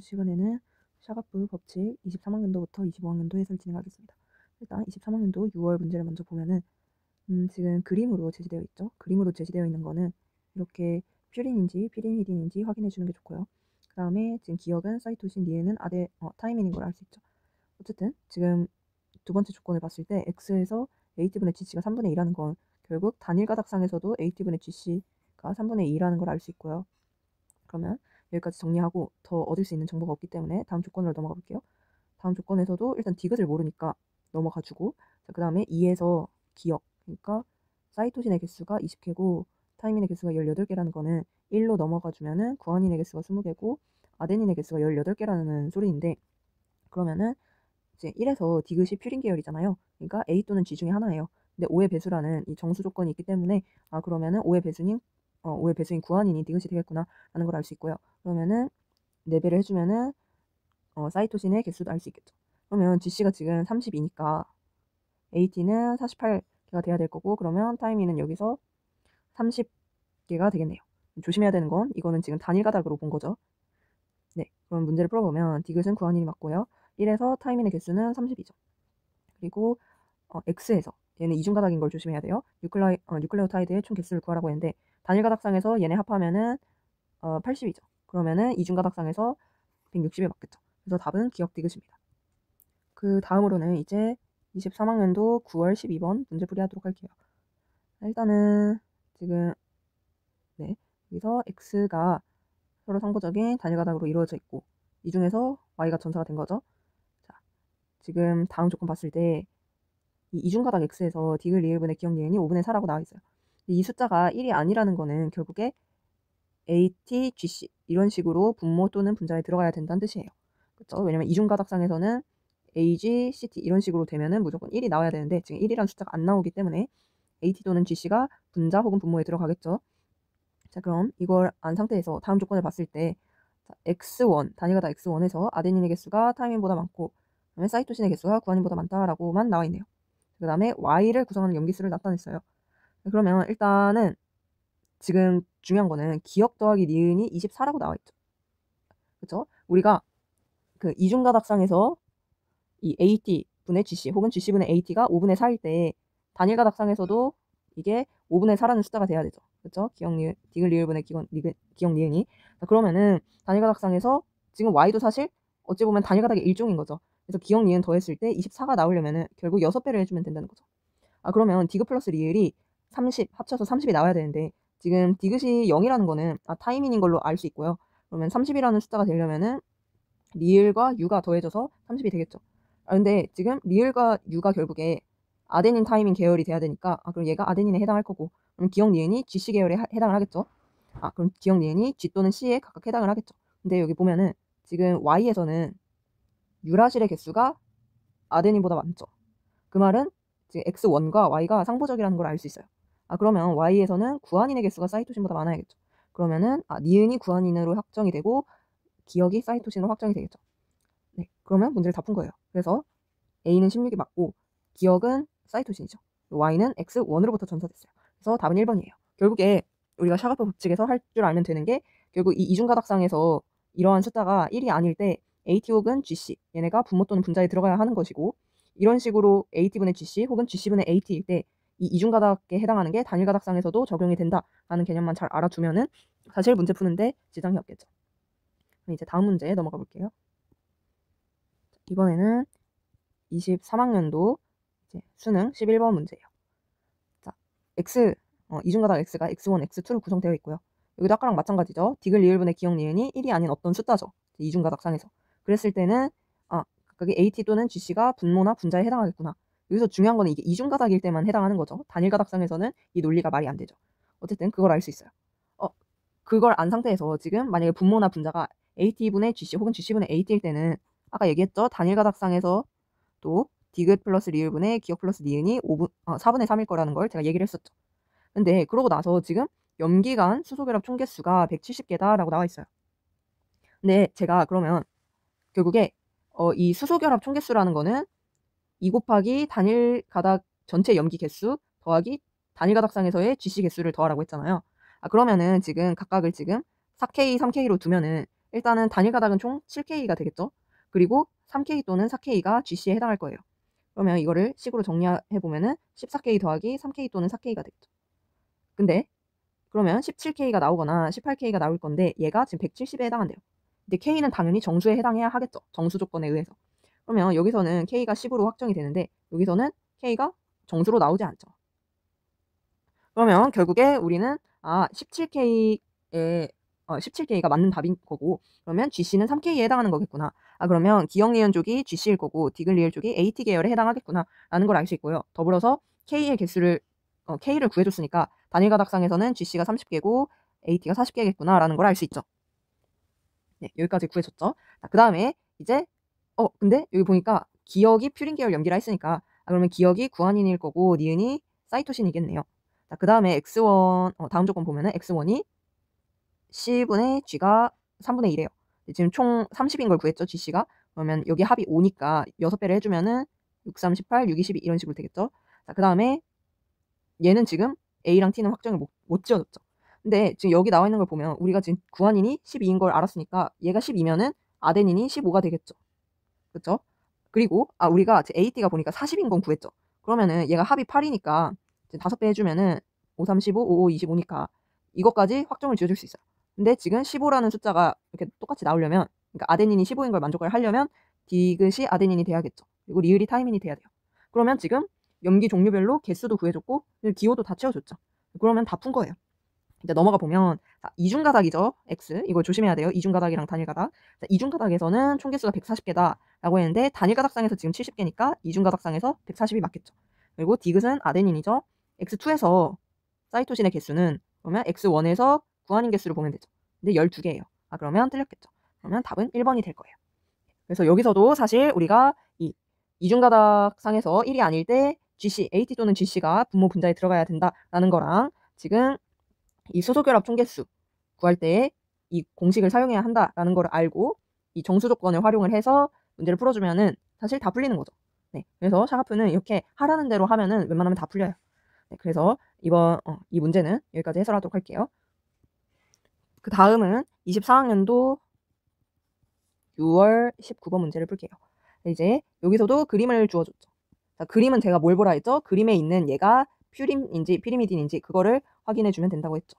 시간에는 샤가프 법칙 23학년도부터 25학년도 해설 진행하겠습니다. 일단 23학년도 6월 문제를 먼저 보면은 지금 그림으로 제시되어 있죠. 그림으로 제시되어 있는 거는 이렇게 퓨린인지 피리미딘인지 확인해 주는 게 좋고요. 그 다음에 지금 기억은 사이토신, 니은은 타이밍인 걸 알 수 있죠. 어쨌든 지금 두 번째 조건을 봤을 때 x에서 AT분의 GC가 3분의 2라는 건 결국 단일 가닥상에서도 AT분의 GC가 3분의 2라는 걸 알 수 있고요. 그러면 여기까지 정리하고 더 얻을 수 있는 정보가 없기 때문에 다음 조건으로 넘어가 볼게요. 다음 조건에서도 일단 디귿을 모르니까 넘어가주고, 그 다음에 2에서 기억, 그러니까 사이토신의 개수가 20개고 타이민의 개수가 18개라는 거는 1로 넘어가주면은 구아닌의 개수가 20개고 아데닌의 개수가 18개라는 소리인데, 그러면은 이제 1에서 디귿이 퓨린 계열이잖아요. 그러니까 A 또는 G 중에 하나예요. 근데 5의 배수라는 이 정수 조건이 있기 때문에 그러면은 5의 배수인 구아닌이 디귿이 되겠구나 라는 걸 알 수 있고요. 그러면은 4배를 해주면은 사이토신의 개수도 알 수 있겠죠. 그러면 GC가 지금 32니까 AT는 48개가 돼야 될 거고, 그러면 타이밍은 여기서 30개가 되겠네요. 조심해야 되는 건 이거는 지금 단일 가닥으로 본 거죠. 네, 그럼 문제를 풀어보면 디귿은 구아닌이 맞고요. 1에서 타이밍의 개수는 30이죠. 그리고 X에서 얘는 이중가닥인 걸 조심해야 돼요. 뉴클레오타이드의 총 개수를 구하라고 했는데 단일 가닥상에서 얘네 합하면은 80이죠. 그러면은 이중가닥상에서 160에 맞겠죠. 그래서 답은 기억 디귿입니다. 그 다음으로는 이제 23학년도 9월 12번 문제풀이 하도록 할게요. 일단은 지금 네, 여기서 X가 서로 상부적인 단일 가닥으로 이루어져 있고 이 중에서 Y가 전사가 된 거죠. 자, 지금 다음 조건 봤을 때 이 이중가닥 X에서 디귿 리을분의 기억 니은이 5분의 4라고 나와 있어요. 이 숫자가 1이 아니라는 거는 결국에 AT, GC 이런 식으로 분모 또는 분자에 들어가야 된다는 뜻이에요. 그렇죠? 왜냐면 이중가닥상에서는 AG, CT 이런 식으로 되면은 무조건 1이 나와야 되는데 지금 1이라는 숫자가 안 나오기 때문에 AT 또는 GC가 분자 혹은 분모에 들어가겠죠. 자, 그럼 이걸 안 상태에서 다음 조건을 봤을 때 X1, 단위가닥 X1에서 아데닌의 개수가 타이민보다 많고 그다음에 사이토신의 개수가 구아닌보다 많다라고만 나와 있네요. 그 다음에 Y를 구성하는 염기수를 나타냈어요. 그러면 일단은 지금 중요한 거는 기억 더하기 니은이 24라고 나와 있죠. 그렇죠? 우리가 그 이중가닥상에서 이 AT 분의 GC 혹은 GC 분의 AT가 5분의 4일 때 단일 가닥상에서도 이게 5분의 4라는 숫자가 돼야 되죠. 그렇죠? 기억 니은, 디귿 리을 분의 기억 니은이. 그러면은 단일 가닥상에서 지금 Y도 사실 어찌 보면 단일 가닥의 일종인 거죠. 그래서 기억 니은 더했을 때 24가 나오려면은 결국 6배를 해주면 된다는 거죠. 그러면 디귿 플러스 리을이 30 합쳐서 30이 나와야 되는데 지금 디귿이 0이라는 거는 타이밍인 걸로 알 수 있고요. 그러면 30이라는 숫자가 되려면은 리을과 U가 더해져서 30이 되겠죠. 근데 지금 리을과 U가 결국에 아데닌 타이밍 계열이 돼야 되니까 그럼 얘가 아데닌에 해당할 거고 그럼 기억 니은이 GC 계열에 해당을 하겠죠. 그럼 기억 니은이 G 또는 C에 각각 해당을 하겠죠. 근데 여기 보면은 지금 Y에서는 유라실의 개수가 아데닌보다 많죠. 그 말은 지금 X1과 Y가 상부적이라는 걸 알 수 있어요. 그러면 Y에서는 구아닌의 개수가 사이토신보다 많아야겠죠. 그러면은 니은이 구아닌으로 확정이 되고 기억이 사이토신으로 확정이 되겠죠. 네, 그러면 문제를 다 푼 거예요. 그래서 A는 16이 맞고 기억은 사이토신이죠. Y는 X1으로부터 전사됐어요. 그래서 답은 1번이에요. 결국에 우리가 샤가프 법칙에서 할 줄 알면 되는 게 결국 이 이중가닥상에서 이러한 숫자가 1이 아닐 때 AT 혹은 GC 얘네가 분모 또는 분자에 들어가야 하는 것이고 이런 식으로 AT분의 GC 혹은 GC분의 AT일 때 이 이중가닥에 해당하는 게 단일가닥상에서도 적용이 된다라는 개념만 잘 알아두면은 사실 문제 푸는데 지장이 없겠죠. 그럼 이제 다음 문제에 넘어가 볼게요. 이번에는 23학년도 이제 수능 11번 문제예요. 자, 이중가닥 X가 X1, X2로 구성되어 있고요. 여기도 아까랑 마찬가지죠. 디귿 리을분의 기억 니은이 1이 아닌 어떤 숫자죠. 이중가닥상에서. 그랬을 때는 각각의 AT 또는 GC가 분모나 분자에 해당하겠구나. 여기서 중요한 거는 이게 이중가닥일 때만 해당하는 거죠. 단일가닥상에서는 이 논리가 말이 안 되죠. 어쨌든 그걸 알 수 있어요. 그걸 안 상태에서 지금 만약에 분모나 분자가 AT분의 GC 혹은 GC분의 AT일 때는 아까 얘기했죠. 단일가닥상에서 또 디귿 플러스 리을분의 기억 플러스 니은이 4분의 3일 거라는 걸 제가 얘기를 했었죠. 근데 그러고 나서 지금 염기간 수소결합 총개수가 170개다라고 나와 있어요. 근데 제가 그러면 결국에 이 수소결합 총개수라는 거는 2 곱하기 단일 가닥 전체 염기 개수 더하기 단일 가닥상에서의 GC 개수를 더하라고 했잖아요. 그러면은 지금 각각을 지금 4K, 3K로 두면은 일단은 단일 가닥은 총 7K가 되겠죠. 그리고 3K 또는 4K가 GC에 해당할 거예요. 그러면 이거를 식으로 정리해보면은 14K 더하기 3K 또는 4K가 되겠죠. 근데 그러면 17K가 나오거나 18K가 나올 건데 얘가 지금 170에 해당한대요. 근데 K는 당연히 정수에 해당해야 하겠죠. 정수 조건에 의해서. 그러면 여기서는 K가 10으로 확정이 되는데 여기서는 K가 정수로 나오지 않죠. 그러면 결국에 우리는 17K가 맞는 답인 거고, 그러면 GC는 3K에 해당하는 거겠구나. 그러면 기억 니은 쪽이 GC일 거고 디귿 리을 쪽이 AT 계열에 해당하겠구나 라는 걸 알 수 있고요. 더불어서 K의 개수를 K를 구해줬으니까 단일 가닥상에서는 GC가 30개고 AT가 40개겠구나 라는 걸 알 수 있죠. 네, 여기까지 구해줬죠. 그 다음에 이제 근데 여기 보니까 기억이 퓨린 계열 염기라 했으니까 그러면 기억이 구한인일 거고 니은이 사이토신이겠네요. 그 다음에 X1 다음 조건 보면은 X1이 C분의 G가 3분의 1이에요. 지금 총 30인 걸 구했죠, GC가. 그러면 여기 합이 5니까 6배를 해주면은 6, 3, 18, 6, 22 이런 식으로 되겠죠. 그 다음에 얘는 지금 A랑 T는 확정을 못 지어줬죠. 근데 지금 여기 나와 있는 걸 보면 우리가 지금 구한인이 12인 걸 알았으니까 얘가 12면은 아데닌이 15가 되겠죠. 그쵸? 그리고 우리가 AT가 보니까 40인 건 구했죠. 그러면은 얘가 합이 8이니까 5배 해주면은 5, 3, 15, 5, 5, 25니까 이것까지 확정을 지어줄 수 있어요. 근데 지금 15라는 숫자가 이렇게 똑같이 나오려면, 그러니까 아데닌이 15인 걸 만족을 하려면 디귿이 아데닌이 돼야겠죠. 그리고 리을이 타이민이 돼야 돼요. 그러면 지금 염기 종류별로 개수도 구해줬고 기호도 다 채워줬죠. 그러면 다 푼 거예요. 이제 넘어가 보면 이중가닥이죠. X. 이걸 조심해야 돼요. 이중가닥이랑 단일가닥. 이중가닥에서는 총개수가 140개다 라고 했는데 단일가닥상에서 지금 70개니까 이중가닥상에서 140이 맞겠죠. 그리고 디귿은 아데닌이죠. X2에서 사이토신의 개수는 그러면 X1에서 구한인 개수를 보면 되죠. 근데 12개예요. 그러면 틀렸겠죠. 그러면 답은 1번이 될 거예요. 그래서 여기서도 사실 우리가 이 이중가닥상에서 1이 아닐 때 GC, AT 또는 GC가 분모 분자에 들어가야 된다라는 거랑 지금 이 수소결합 총개수 구할 때 이 공식을 사용해야 한다라는 걸 알고 이 정수 조건을 활용을 해서 문제를 풀어주면은 사실 다 풀리는 거죠. 네, 그래서 샤가프는 이렇게 하라는 대로 하면은 웬만하면 다 풀려요. 네, 그래서 이번 이 문제는 여기까지 해설하도록 할게요. 그 다음은 24학년도 6월 19번 문제를 풀게요. 이제 여기서도 그림을 주어줬죠. 그림은 제가 뭘 보라 했죠? 그림에 있는 얘가 퓨린인지 피리미딘인지 그거를 확인해 주면 된다고 했죠.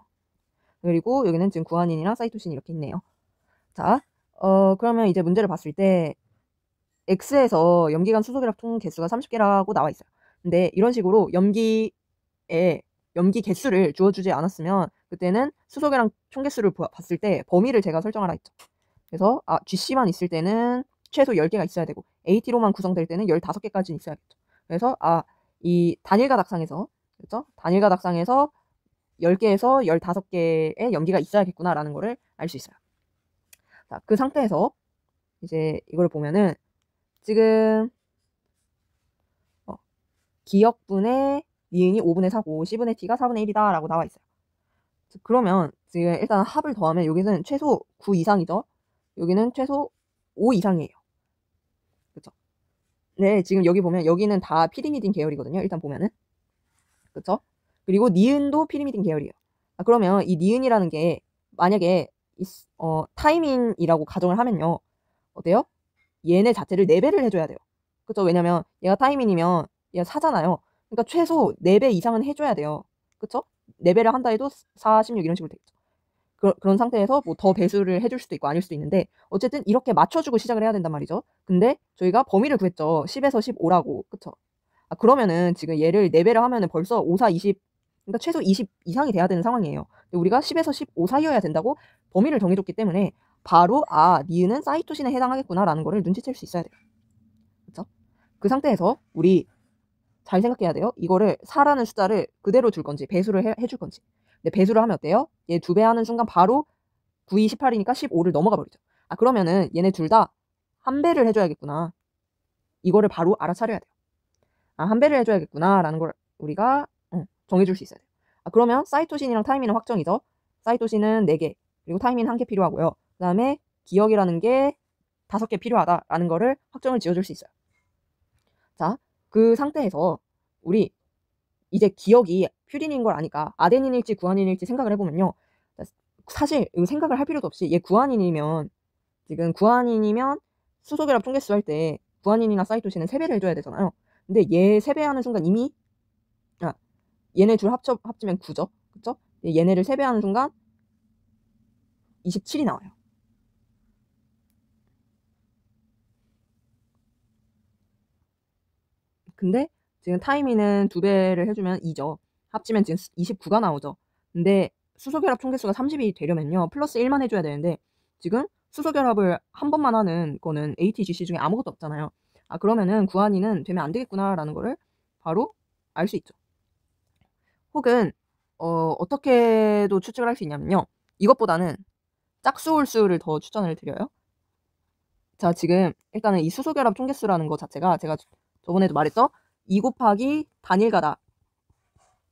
그리고 여기는 지금 구한인이랑 사이토신 이렇게 있네요. 자, 그러면 이제 문제를 봤을 때 X에서 염기간 수소결합 총 개수가 30개라고 나와 있어요. 근데 이런 식으로 염기 개수를 주어주지 않았으면 그때는 수소계랑 총개수를 봤을 때 범위를 제가 설정하라 했죠. 그래서 GC만 있을 때는 최소 10개가 있어야 되고 AT로만 구성될 때는 15개까지는 있어야겠죠. 그래서 이 단일가닥상에서 그렇죠? 단일가닥상에서 10개에서 15개의 염기가 있어야겠구나라는 거를 알 수 있어요. 자, 그 상태에서 이제 이걸 보면은 지금 기역분의 니은이 5분의 4고 C분의 T가 4분의 1이다 라고 나와 있어요. 그러면 지금 일단 합을 더하면 여기는 최소 9 이상이죠. 여기는 최소 5 이상이에요. 그쵸? 네, 지금 여기 보면 여기는 다 피리미딘 계열이거든요. 일단 보면은. 그쵸? 그리고 니은도 피리미딘 계열이에요. 그러면 이 니은이라는 게 만약에 타이밍이라고 가정을 하면요. 어때요? 얘네 자체를 4배를 해줘야 돼요. 그쵸? 왜냐면 얘가 타이밍이면 얘가 4잖아요. 그러니까 최소 4배 이상은 해줘야 돼요. 그쵸? 4배를 한다 해도 4, 16 이런 식으로 되겠죠. 그런 상태에서 뭐 더 배수를 해줄 수도 있고 아닐 수도 있는데 어쨌든 이렇게 맞춰주고 시작을 해야 된단 말이죠. 근데 저희가 범위를 구했죠. 10에서 15라고. 그쵸? 그러면은 지금 얘를 4배를 하면은 벌써 5, 4, 20 그러니까 최소 20 이상이 돼야 되는 상황이에요. 근데 우리가 10에서 15 사이여야 된다고 범위를 정해줬기 때문에 바로 니은은 사이토신에 해당하겠구나 라는 거를 눈치챌 수 있어야 돼요. 그쵸? 그 상태에서 우리 잘 생각해야 돼요. 이거를 4라는 숫자를 그대로 줄 건지 배수를 해줄 건지. 근데 배수를 하면 어때요? 얘 2배 하는 순간 바로 9, 2, 18이니까 15를 넘어가 버리죠. 그러면은 얘네 둘 다 한 배를 해줘야겠구나. 이거를 바로 알아차려야 돼요. 한 배를 해줘야겠구나 라는 걸 우리가 정해줄 수 있어야 돼요. 그러면 사이토신이랑 타이민은 확정이죠. 사이토신은 4개 그리고 타이민 1개 필요하고요. 그 다음에 기억이라는 게 5개 필요하다라는 거를 확정을 지어줄 수 있어요. 자, 그 상태에서 우리 이제 기억이 퓨린인 걸 아니까 아데닌일지 구안인일지 생각을 해보면요. 사실 생각을 할 필요도 없이 얘 구안인이면 지금 구한인이면 수소결합 총개수 할 때 구한인이나 사이토신은 3배를 해줘야 되잖아요. 근데 얘 3배 하는 순간 이미 얘네 둘 합치면 9죠. 그쵸? 얘네를 3배 하는 순간 27이 나와요. 근데 지금 타이밍은 2배를 해주면 2죠. 합치면 지금 29가 나오죠. 근데 수소결합 총개수가 30이 되려면요. 플러스 1만 해줘야 되는데 지금 수소결합을 한 번만 하는 거는 ATGC 중에 아무것도 없잖아요. 그러면은 구한이는 되면 안 되겠구나라는 거를 바로 알 수 있죠. 혹은 어떻게도 추측을 할 수 있냐면요. 이것보다는 짝수홀수를 더 추천을 드려요. 자, 지금 일단은 이 수소결합 총개수라는 거 자체가 제가 저번에도 말했죠? 2 곱하기 단일가닥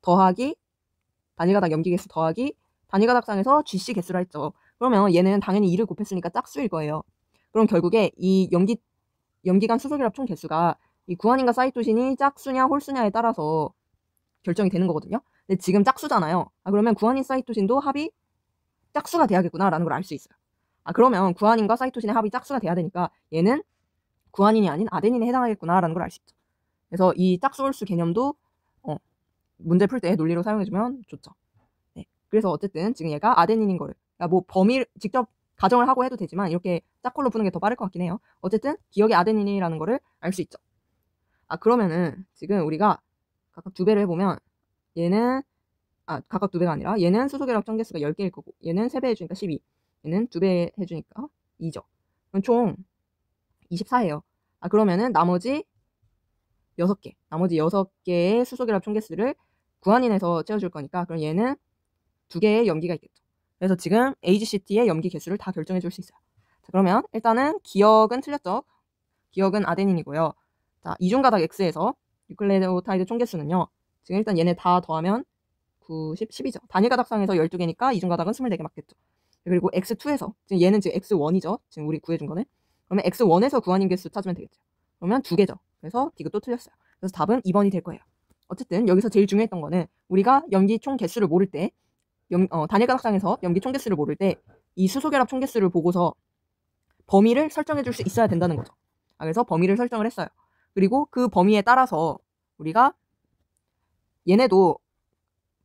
더하기 단일가닥 염기개수 더하기 단일가닥상에서 GC 개수라 했죠. 그러면 얘는 당연히 2를 곱했으니까 짝수일 거예요. 그럼 결국에 이 염기간 수소결합 총 개수가 이 구한인과 사이토신이 짝수냐 홀수냐에 따라서 결정이 되는 거거든요. 근데 지금 짝수잖아요. 그러면 구한인 사이토신도 합이 짝수가 돼야겠구나라는 걸 알 수 있어요. 그러면 구한인과 사이토신의 합이 짝수가 돼야 되니까 얘는 구한인이 아닌 아데닌에 해당하겠구나라는 걸 알 수 있죠. 그래서 이 짝수 홀수 개념도 문제 풀 때 논리로 사용해주면 좋죠. 네. 그래서 어쨌든 지금 얘가 아데닌인 거를 그러니까 뭐 범위를 직접 가정을 하고 해도 되지만 이렇게 짝꼴로 푸는 게 더 빠를 것 같긴 해요. 어쨌든 기억이 아데닌이라는 거를 알 수 있죠. 그러면은 지금 우리가 각각 2배를 해보면 얘는 각각 2배가 아니라 얘는 수소결합 총개수가 10개일 거고 얘는 3배 해주니까 12 얘는 2배 해주니까 2죠. 그럼 총 24예요. 그러면은 나머지 6개의 수소결합 총개수를 구한인에서 채워줄 거니까 그럼 얘는 2개의 염기가 있겠죠. 그래서 지금 AGCT의 염기 개수를 다 결정해 줄 수 있어요. 자, 그러면 일단은 기억은 틀렸죠. 기억은 아데닌이고요. 자, 이중가닥 X에서 뉴클레오타이드 총개수는요. 지금 일단 얘네 다 더하면 9, 10, 10이죠. 단일가닥상에서 12개니까 이중가닥은 24개 맞겠죠. 그리고 X2에서 지금 얘는 지금 X1이죠. 지금 우리 구해준 거는. 그러면 X1에서 구한인 개수 찾으면 되겠죠. 그러면 2개죠. 그래서 디귿도 틀렸어요. 그래서 답은 2번이 될 거예요. 어쨌든 여기서 제일 중요했던 거는 우리가 염기 총 개수를 모를 때 단일가닥상에서 염기 총 개수를 모를 때 이 수소결합 총 개수를 보고서 범위를 설정해 줄 수 있어야 된다는 거죠. 그래서 범위를 설정을 했어요. 그리고 그 범위에 따라서 우리가 얘네도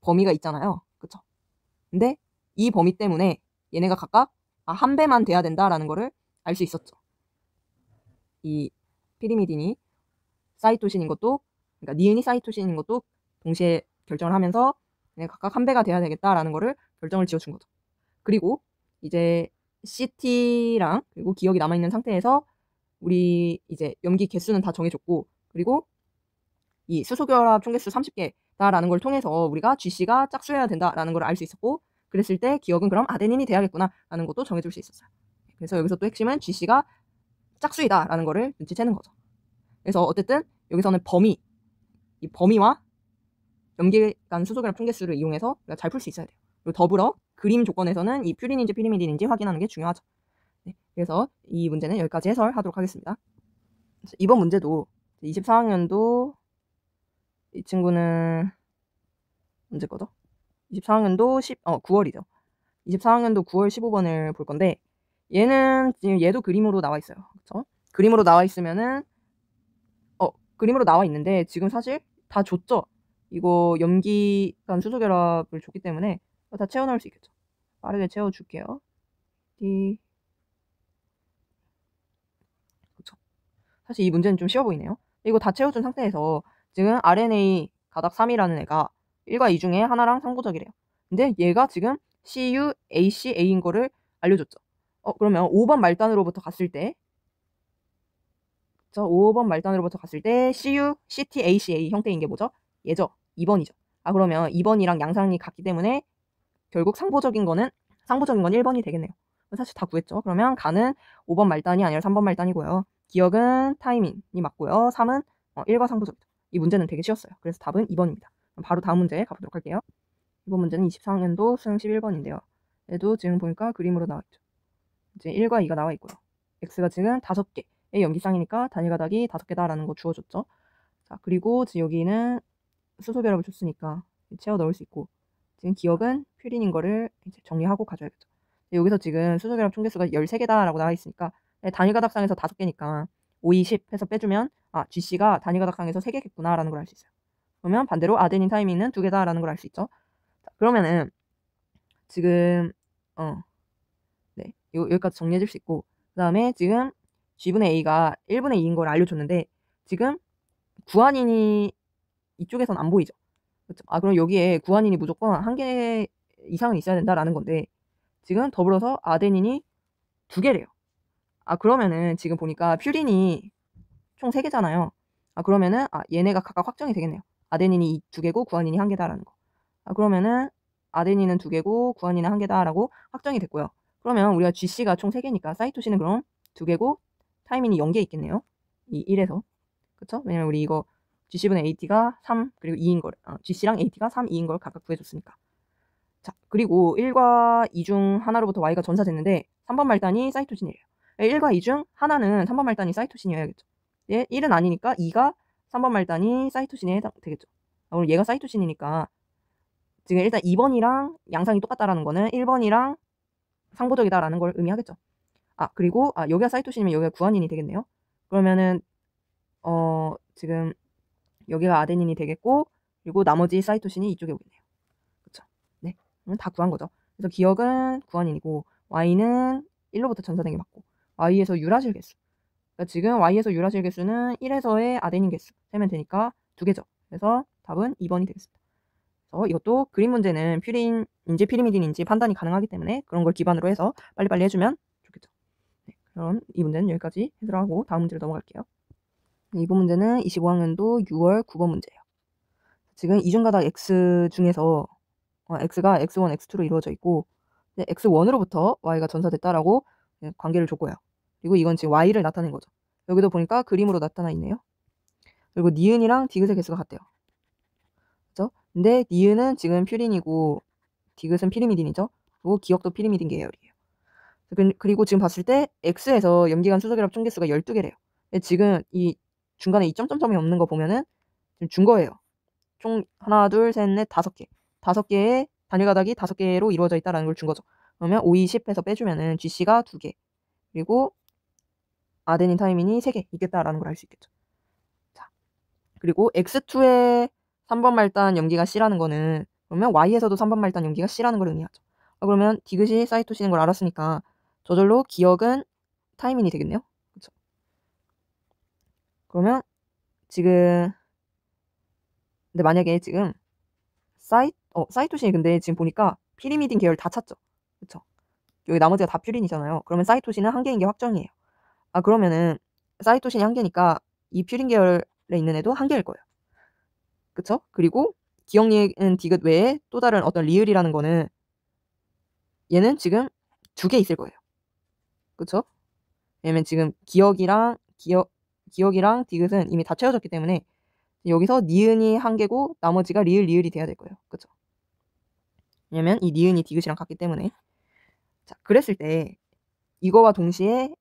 범위가 있잖아요. 그쵸? 근데 이 범위 때문에 얘네가 각각 한 배만 돼야 된다라는 거를 알 수 있었죠. 이 피리미딘이 사이토신인 것도 그러니까 니은이 사이토신인 것도 동시에 결정을 하면서 각각 한 배가 돼야 되겠다라는 거를 결정을 지어준 거죠. 그리고 이제 CT랑 그리고 기억이 남아있는 상태에서 우리 이제 염기 개수는 다 정해줬고 그리고 이 수소결합 총개수 30개다라는 걸 통해서 우리가 GC가 짝수여야 된다라는 걸 알 수 있었고 그랬을 때 기억은 그럼 아데닌이 돼야겠구나라는 것도 정해줄 수 있었어요. 그래서 여기서 또 핵심은 GC가 짝수이다라는 거를 눈치채는 거죠. 그래서 어쨌든 여기서는 이 범위와 염기간 수소결합 총개수를 이용해서 잘 풀 수 있어야 돼요. 그리고 더불어 그림 조건에서는 이 퓨린인지 피리미딘인지 확인하는 게 중요하죠. 네, 그래서 이 문제는 여기까지 해설하도록 하겠습니다. 이번 문제도 24학년도 이 친구는 언제 거죠? 24학년도 9월이죠. 24학년도 9월 15번을 볼 건데 얘는 지금 얘도 그림으로 나와 있어요. 그렇죠? 그림으로 나와 있으면은 그림으로 나와 있는데 지금 사실 다 줬죠. 이거 염기간 수소결합을 줬기 때문에 다 채워 넣을 수 있겠죠. 빠르게 채워 줄게요. 그렇죠. 사실 이 문제는 좀 쉬워 보이네요. 이거 다 채워준 상태에서 지금 RNA 가닥 3이라는 애가 1과 2 중에 하나랑 상보적이래요. 근데 얘가 지금 CUACA인 거를 알려줬죠. 그러면 5번 말단으로부터 갔을 때 5번 말단으로부터 갔을 때 CUCTACA 형태인 게 뭐죠? 얘죠. 2번이죠. 그러면 2번이랑 양상이 같기 때문에 결국 상보적인 건 1번이 되겠네요. 사실 다 구했죠. 그러면 가는 5번 말단이 아니라 3번 말단이고요. 기억은 타이밍이 맞고요. 3은 1과 상보적이죠. 이 문제는 되게 쉬웠어요. 그래서 답은 2번입니다. 바로 다음 문제 가보도록 할게요. 이번 문제는 24학년도 수능 11번인데요. 얘도 지금 보니까 그림으로 나와있죠. 이제 1과 2가 나와 있고요. X가 지금 5개의 염기쌍이니까 단일가닥이 5개다라는 거 주어줬죠. 자, 그리고 지금 여기는 수소결합을 줬으니까 채워 넣을 수 있고 지금 기억은 퓨린인 거를 이제 정리하고 가져야겠죠. 여기서 지금 수소결합 총개수가 13개다라고 나와 있으니까 단위가닥상에서 5개니까 5, 20 해서 빼주면 GC가 단위가닥상에서 3개겠구나라는 걸 알 수 있어요. 그러면 반대로 아데닌 타이민은 2개다라는 걸 알 수 있죠. 자, 그러면은 지금 네, 여기까지 정리해 줄 수 있고, 그 다음에 지금 G분의 A가 1분의 2인 걸 알려줬는데 지금 구한인이 이쪽에선 안 보이죠. 그렇죠? 그럼 여기에 구한인이 무조건 1개 이상은 있어야 된다라는 건데 지금 더불어서 아데닌이 2개래요. 그러면은 지금 보니까 퓨린이 총 3개잖아요. 그러면은 얘네가 각각 확정이 되겠네요. 아데닌이 2개고 구한인이 1개다라는 거. 그러면은 아데닌은 2개고 구한인은 1개다라고 확정이 됐고요. 그러면 우리가 GC가 총 3개니까 사이토신은 그럼 2개고 타이민이 0개 있겠네요. 이 1에서. 그쵸? 왜냐면 우리 이거 GC분의 AT가 3 그리고 2인 걸 GC랑 AT가 3, 2인 걸 각각 구해줬으니까. 자, 그리고 1과 2 중 하나로부터 Y가 전사됐는데 3번 말단이 사이토신이에요. 1과 2 중 하나는 3번 말단이 사이토신이어야겠죠. 1은 아니니까 2가 3번 말단이 사이토신에 해당되겠죠. 그럼 얘가 사이토신이니까 지금 일단 2번이랑 양상이 똑같다라는 거는 1번이랑 상보적이다라는 걸 의미하겠죠. 그리고 여기가 사이토신이면 여기가 구안인이 되겠네요. 그러면은 지금 여기가 아데닌이 되겠고 그리고 나머지 사이토신이 이쪽에 오겠네요. 그쵸? 네, 다 구한 거죠. 그래서 기억은 구안인이고 Y는 1로부터 전사된 게 맞고 Y에서 유라실 개수. 그러니까 지금 Y에서 유라실 개수는 1에서의 아데닌 개수 세면 되니까 2개죠. 그래서 답은 2번이 되겠습니다. 그래서 이것도 그림 문제는 퓨린인지 피리미딘인지 판단이 가능하기 때문에 그런 걸 기반으로 해서 빨리빨리 해주면 좋겠죠. 네, 그럼 이 문제는 여기까지 해설하고 다음 문제로 넘어갈게요. 이번 문제는 25학년도 6월 9번 문제예요. 지금 이중가닥 X 중에서 X가 X1, X2로 이루어져 있고 X1으로부터 Y가 전사됐다라고 관계를 줬고요. 그리고 이건 지금 Y를 나타낸 거죠. 여기도 보니까 그림으로 나타나 있네요. 그리고 니은이랑 디귿의 개수가 같대요. 그죠? 근데 니은은 지금 퓨린이고 디귿은 피리미딘이죠. 그리고 기억도 피리미딘 계열이에요. 그리고 지금 봤을 때 X에서 염기간 수소결합 총개수가 12개래요. 지금 이 중간에 이 점점점이 없는 거 보면은 지금 준 거예요. 총 하나, 둘, 셋, 넷, 5개. 5개의 단위가닥이 5개로 이루어져 있다는 걸 준 거죠. 그러면 5, 20 해서 빼주면은 GC가 2개. 그리고 아데닌 타이민이 3개 있겠다라는 걸 알 수 있겠죠. 자, 그리고 X2의 3번 말단 염기가 C라는 거는 그러면 Y에서도 3번 말단 염기가 C라는 걸 의미하죠. 그러면 디귿이 사이토신인 걸 알았으니까 저절로 기억은 타이민이 되겠네요. 그렇죠? 그러면 지금 근데 만약에 지금 사이토신이 근데 지금 보니까 피리미딘 계열 다 찾죠. 그쵸? 여기 나머지가 다 퓨린이잖아요. 그러면 사이토신은 1개인 게 확정이에요. 그러면은 사이토신이 1개니까 이 퓨린 계열에 있는 애도 1개일 거예요. 그쵸? 그리고 기억니은 디귿 외에 또 다른 어떤 리을이라는 거는 얘는 지금 2개 있을 거예요. 그쵸? 왜냐면 지금 기억이랑 디귿은 이미 다 채워졌기 때문에 여기서 니은이 1개고 나머지가 리을이 돼야 될 거예요. 그쵸? 왜냐면 이 니은이 디귿이랑 같기 때문에. 자, 그랬을 때 이거와 동시에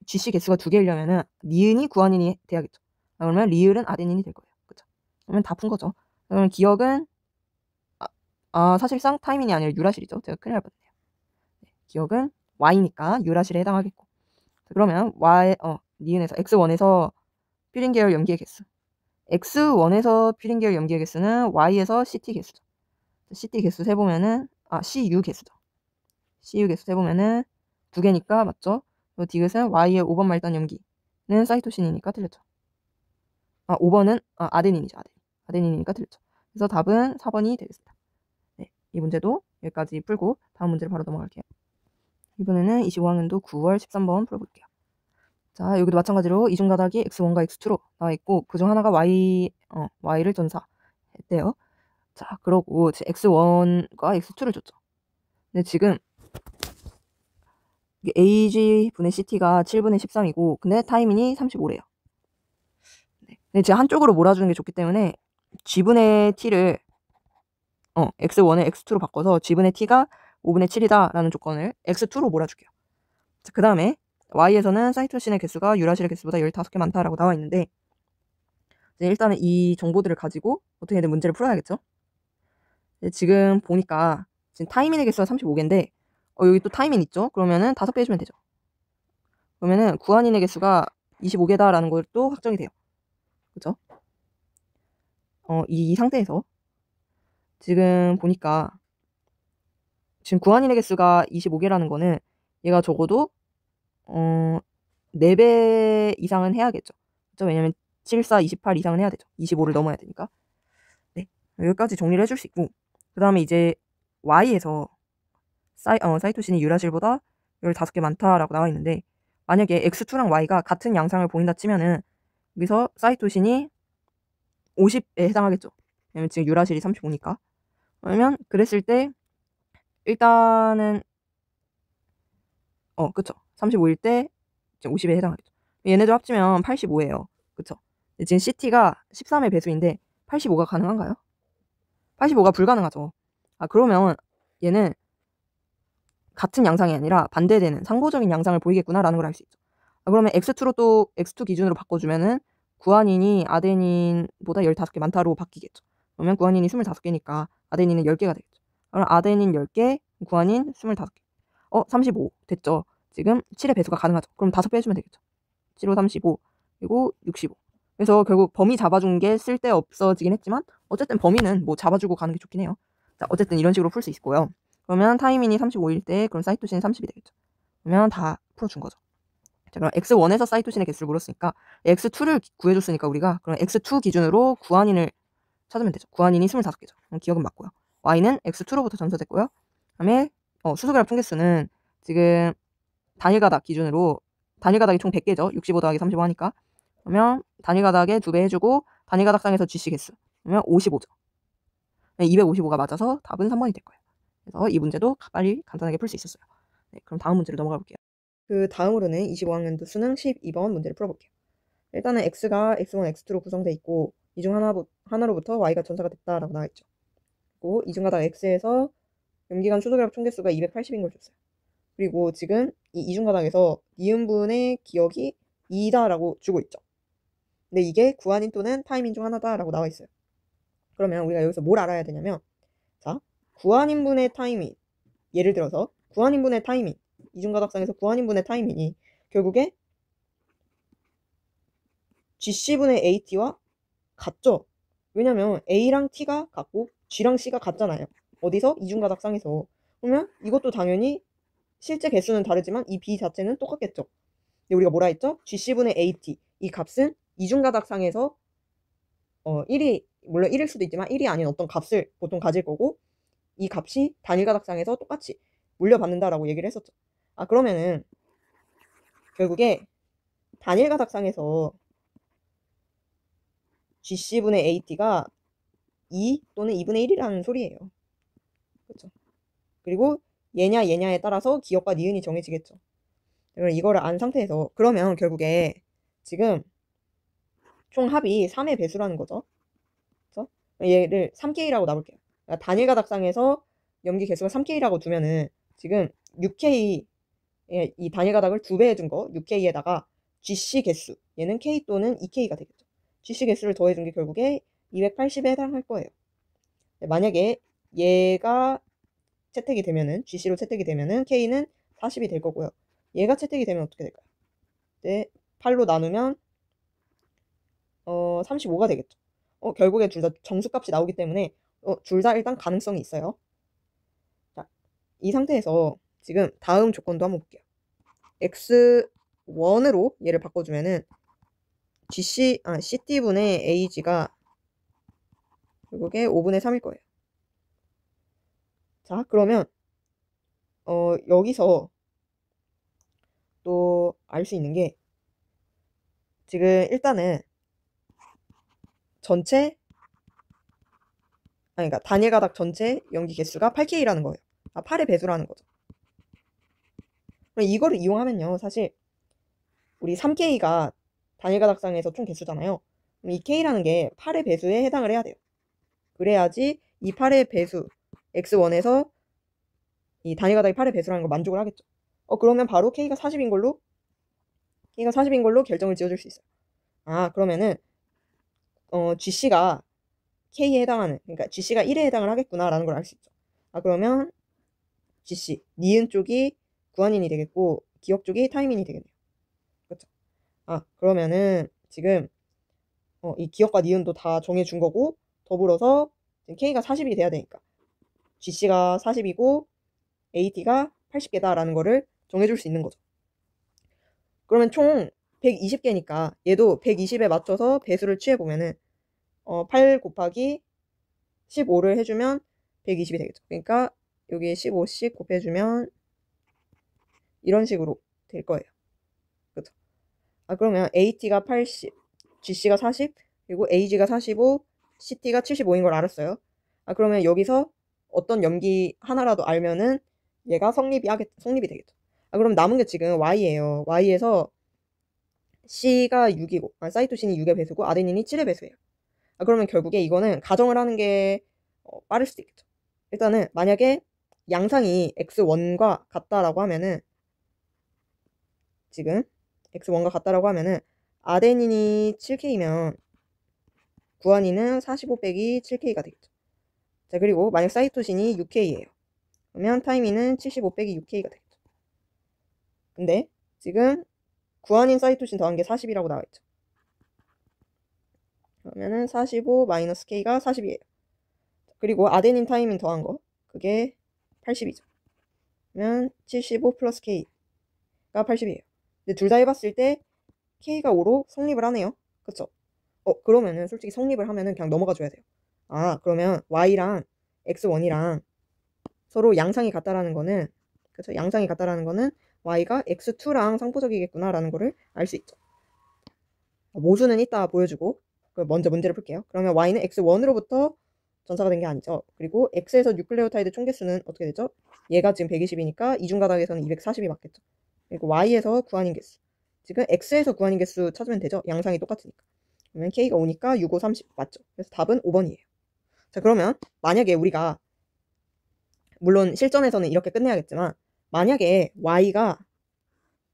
GC 개수가 2개이려면은 니은이 구안인이 돼야겠죠. 그러면 리을은 아데닌이 될 거예요. 그쵸? 그러면 다 푼 거죠. 그러면 기억은 사실상 타이민이 아니라 유라실이죠. 제가 큰일 날 뻔했네요. 네, 기억은 Y니까 유라실에 해당하겠고. 자, 그러면 니은에서 X1에서 퓨린 계열 염기의 개수. X1에서 퓨린 계열 염기의 개수는 Y에서 CT 개수죠. CT 개수 세보면은 CU 개수죠. CU 개수 세보면은 2개니까 맞죠? 디귿은 Y의 5번 말단 염기는 사이토신이니까 틀렸죠. 5번은 아데닌이죠. 아데닌이니까 틀렸죠. 그래서 답은 4번이 되겠습니다. 네, 이 문제도 여기까지 풀고 다음 문제를 바로 넘어갈게요. 이번에는 25학년도 9월 13번 풀어볼게요. 자, 여기도 마찬가지로 이중가닥이 X1과 X2로 나와 있고 그중 하나가 Y를 전사했대요. 자, 그러고 X1과 X2를 줬죠. 근데 지금 AG분의 CT가 7분의 13이고 근데 타이민이 35래요. 네. 근데 제가 한쪽으로 몰아주는 게 좋기 때문에 G분의 T를 X1을 X2로 바꿔서 G분의 T가 5분의 7이다 라는 조건을 X2로 몰아줄게요. 그 다음에 Y에서는 사이토신의 개수가 유라실의 개수보다 15개 많다라고 나와 있는데 일단은 이 정보들을 가지고 어떻게든 문제를 풀어야겠죠. 지금 보니까 지금 타이민의 개수가 35개인데 여기 또 타임인 있죠? 그러면은 5배 해주면 되죠. 그러면은 구한인의 개수가 25개다라는 것도 확정이 돼요. 그죠? 이 상태에서 지금 보니까 지금 구한인의 개수가 25개라는 거는 얘가 적어도 4배 이상은 해야겠죠. 그죠? 왜냐면 7, 4, 28 이상은 해야 되죠. 25를 넘어야 되니까. 네. 여기까지 정리를 해줄 수 있고, 그 다음에 이제 Y에서 사이토신이 유라실보다 15개 많다라고 나와 있는데, 만약에 X2랑 Y가 같은 양상을 보인다 치면은 여기서 사이토신이 50에 해당하겠죠. 왜냐면 지금 유라실이 35니까. 그러면 그랬을 때 일단은 그쵸. 35일 때 지금 50에 해당하겠죠. 얘네들 합치면 85예요. 그쵸. 지금 CT가 13의 배수인데 85가 가능한가요? 85가 불가능하죠. 그러면 얘는 같은 양상이 아니라 반대되는 상보적인 양상을 보이겠구나라는 걸 알 수 있죠. 그러면 X2 기준으로 바꿔주면은 구아닌이 아데닌보다 15개 많다로 바뀌겠죠. 그러면 구아닌이 25개니까 아데닌은 10개가 되겠죠. 그럼 아데닌 10개, 구아닌 25개. 35 됐죠. 지금 7의 배수가 가능하죠. 그럼 5배 해주면 되겠죠. 7, 5, 35 그리고 65. 그래서 결국 범위 잡아준 게 쓸데없어지긴 했지만 어쨌든 범위는 뭐 잡아주고 가는 게 좋긴 해요. 자, 어쨌든 이런 식으로 풀 수 있고요. 그러면 타이민이 35일 때 그럼 사이토신이 30이 되겠죠. 그러면 다 풀어준 거죠. 자, 그럼 X1에서 사이토신의 개수를 물었으니까 X2를 구해줬으니까 우리가 그럼 X2 기준으로 구안인을 찾으면 되죠. 구안인이 25개죠. 그럼 기억은 맞고요. Y는 X2로부터 전서됐고요. 그다음에 수소그래프 총개수는 지금 단일 가닥 기준으로 단일 가닥이 총 100개죠. 65 더하기 35 하니까. 그러면 단일 가닥에 2배 해주고 단일 가닥상에서 GC 개수 그러면 55죠. 255가 맞아서 답은 3번이 될 거예요. 그래서 이 문제도 빨리 간단하게 풀 수 있었어요. 네, 그럼 다음 문제로 넘어가 볼게요. 그 다음으로는 25학년도 수능 12번 문제를 풀어볼게요. 일단은 X가 X1, X2로 구성되어 있고 이 중 하나로부터 Y가 전사가 됐다라고 나와 있죠. 그리고 이중가닥 X에서 염기간 수소그래프 총개수가 280인 걸 줬어요. 그리고 지금 이 이중가닥에서 니은분의 기억이 2다라고 주고 있죠. 근데 이게 구한인 또는 타임인 중 하나다라고 나와 있어요. 그러면 우리가 여기서 뭘 알아야 되냐면, 자, 구한인분의 타임인, 예를 들어서 구한인분의 타임인, 이중가닥상에서 구한인분의 타임인이 결국에 GC분의 AT와 같죠. 왜냐면 A랑 T가 같고 G랑 C가 같잖아요. 어디서? 이중가닥상에서. 그러면 이것도 당연히 실제 개수는 다르지만 이 B 자체는 똑같겠죠. 근데 우리가 뭐라 했죠? GC분의 AT 이 값은 이중가닥상에서 1이 물론 1일 수도 있지만 1이 아닌 어떤 값을 보통 가질 거고 이 값이 단일가닥상에서 똑같이 물려받는다라고 얘기를 했었죠. 그러면은 결국에 단일가닥상에서 GC분의 AT가 2 또는 2분의 1이라는 소리예요. 그렇죠? 그리고 얘냐에 따라서 기억과 니은이 정해지겠죠. 그럼 이거를 안 상태에서 그러면 결국에 지금 총 합이 3의 배수라는 거죠. 그렇죠? 얘를 3K라고 놔볼게요. 그러니까 단일가닥상에서 염기 개수가 3K라고 두면은 지금 6K 이 단일가닥을 2배 해준 거 6K에다가 GC 개수 얘는 K 또는 2K가 되겠죠. GC 개수를 더해준 게 결국에 280에 해당할 거예요. 만약에 얘가 채택이 되면은 GC로 채택이 되면은 K는 40이 될 거고요. 얘가 채택이 되면 어떻게 될까요? 네, 8로 나누면 35가 되겠죠. 결국에 둘 다 정수값이 나오기 때문에 둘 다 일단 가능성이 있어요. 자, 이 상태에서 지금 다음 조건도 한번 볼게요. X1으로 얘를 바꿔주면은 CT분의 AG가 결국에 5분의 3일 거예요. 자, 그러면 여기서 또 알 수 있는 게 지금 일단은 그러니까 단일 가닥 전체 염기 개수가 8K라는 거예요. 8의 배수라는 거죠. 그럼 이거를 이용하면요, 사실 우리 3K가 단일 가닥상에서 총 개수잖아요. 그럼 이 K라는 게 8의 배수에 해당을 해야 돼요. 그래야지 이 8의 배수 X1에서 이 단일 가닥이 8의 배수라는 거 만족을 하겠죠. 그러면 바로 K가 40인 걸로 결정을 지어줄 수 있어요. 그러면은 GC가 K에 해당하는, 그러니까 GC가 1에 해당을 하겠구나라는 걸 알 수 있죠. 그러면 GC, 니은 쪽이 구한인이 되겠고 기억 쪽이 타임인이 되겠네요. 그렇죠? 그러면은 지금 이 기억과 니은도 다 정해준 거고 더불어서 K가 40이 돼야 되니까 GC가 40이고 AT가 80개다라는 거를 정해줄 수 있는 거죠. 그러면 총 120개니까 얘도 120에 맞춰서 배수를 취해보면은 8 곱하기 15를 해주면 120이 되겠죠. 그러니까 여기에 15씩 곱해주면 이런 식으로 될 거예요. 그렇죠? 그러면 AT가 80, GC가 40, 그리고 AG가 45, CT가 75인 걸 알았어요. 그러면 여기서 어떤 염기 하나라도 알면은 얘가 성립이 되겠죠. 그럼 남은 게 지금 Y예요. Y에서 C가 6이고, 사이토신이 6의 배수고, 아데닌이 7의 배수예요. 그러면 결국에 이거는 가정을 하는 게 빠를 수도 있겠죠. 일단은 만약에 양상이 X1과 같다라고 하면은 지금 X1과 같다라고 하면은 아데닌이 7K면 구안인은 45 빼기 7K가 되겠죠. 자, 그리고 만약 사이토신이 6K예요. 그러면 타이민은 75 빼기 6K가 되겠죠. 근데 지금 구안인 사이토신 더한 게 40이라고 나와 있죠. 그러면은 45 마이너스 K가 40이에요. 그리고 아데닌 타이민 더한 거 그게 80이죠. 그러면 75 플러스 K가 80이에요. 근데 둘 다 해봤을 때 K가 5로 성립을 하네요. 그쵸? 그러면은 솔직히 성립을 하면은 그냥 넘어가 줘야 돼요. 그러면 Y랑 X1이랑 서로 양상이 같다라는 거는, 그쵸? 양상이 같다라는 거는 Y가 X2랑 상호적이겠구나라는 거를 알 수 있죠. 모수는 이따 보여주고, 먼저 문제를 풀게요. 그러면 Y는 X1으로부터 전사가 된 게 아니죠. 그리고 X에서 뉴클레오타이드 총개수는 어떻게 되죠? 얘가 지금 120이니까 이중가닥에서는 240이 맞겠죠. 그리고 Y에서 구한인 개수. 지금 X에서 구한인 개수 찾으면 되죠. 양상이 똑같으니까. 그러면 K가 5니까 6, 5, 30 맞죠. 그래서 답은 5번이에요. 자, 그러면 만약에 우리가 물론 실전에서는 이렇게 끝내야겠지만 만약에 Y가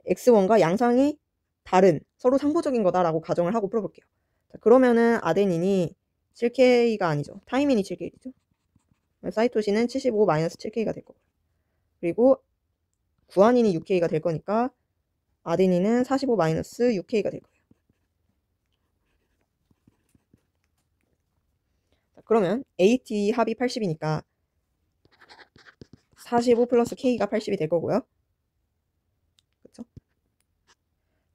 X1과 양상이 다른 서로 상호적인 거다라고 가정을 하고 풀어볼게요. 자, 그러면은 아데닌이 7K가 아니죠. 타이민이 7K죠. 사이토신은 75 마이너스 7K가 될 거고. 그리고 구안인이 6K가 될 거니까 아데닌은 45 마이너스 6K가 될 거예요. 자, 그러면 AT 합이 80이니까 45 플러스 K가 80이 될 거고요. 그쵸?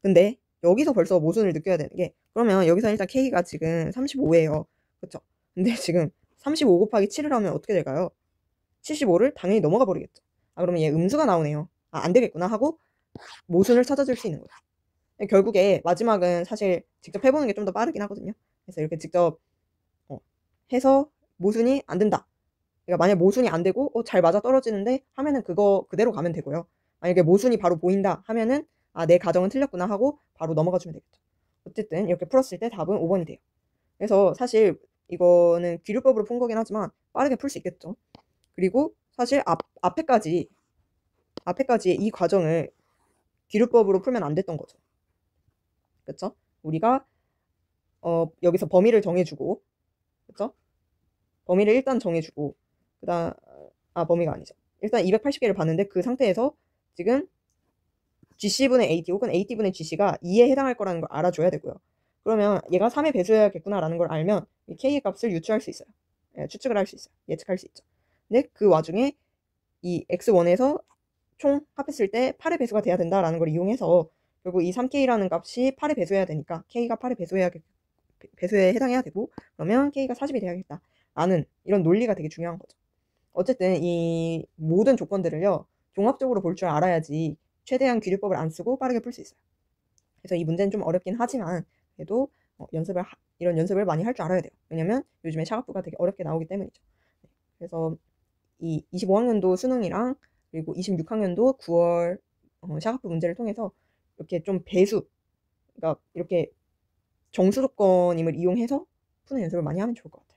근데 여기서 벌써 모순을 느껴야 되는 게, 그러면 여기서 일단 K가 지금 35예요. 그쵸? 근데 지금 35 곱하기 7을 하면 어떻게 될까요? 75를 당연히 넘어가 버리겠죠. 그러면 얘 음수가 나오네요. 안 되겠구나 하고 모순을 찾아줄 수 있는 거예요. 결국에 마지막은 사실 직접 해보는 게 좀 더 빠르긴 하거든요. 그래서 이렇게 직접 해서 모순이 안 된다. 그러니까 만약 모순이 안 되고 잘 맞아 떨어지는데 하면은 그거 그대로 가면 되고요. 만약에 모순이 바로 보인다 하면은 내 가정은 틀렸구나 하고 바로 넘어가 주면 되겠죠. 어쨌든 이렇게 풀었을 때 답은 5번이 돼요. 그래서 사실 이거는 귀류법으로 푼 거긴 하지만 빠르게 풀 수 있겠죠. 그리고 사실 앞에까지 이 과정을 귀류법으로 풀면 안 됐던 거죠. 그쵸? 우리가 여기서 범위를 정해주고, 그쵸? 범위를 일단 정해주고, 그다음 범위가 아니죠. 일단 280개를 봤는데 그 상태에서 지금 GC분의 AT 혹은 AT분의 GC가 2에 해당할 거라는 걸 알아줘야 되고요. 그러면 얘가 3에 배수해야겠구나라는 걸 알면 이 K의 값을 유추할 수 있어요. 추측을 할 수 있어요. 예측할 수 있죠. 근데 그 와중에 이 X1에서 총 합했을 때 8의 배수가 돼야 된다라는 걸 이용해서 결국 이 3K라는 값이 8에 배수해야 되니까 K가 8에 배수에 해당해야 되고, 그러면 K가 40이 돼야겠다 라는 이런 논리가 되게 중요한 거죠. 어쨌든 이 모든 조건들을요 종합적으로 볼 줄 알아야지 최대한 귀류법을 안 쓰고 빠르게 풀 수 있어요. 그래서 이 문제는 좀 어렵긴 하지만 그래도 이런 연습을 많이 할 줄 알아야 돼요. 왜냐면 요즘에 샤가프가 되게 어렵게 나오기 때문이죠. 그래서 이 25학년도 수능이랑 그리고 26학년도 9월 샤가프 문제를 통해서 이렇게 좀 그러니까 이렇게 정수 조건임을 이용해서 푸는 연습을 많이 하면 좋을 것 같아요.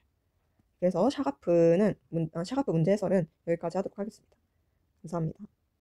그래서 샤가프 문제 해설은 여기까지 하도록 하겠습니다. 감사합니다.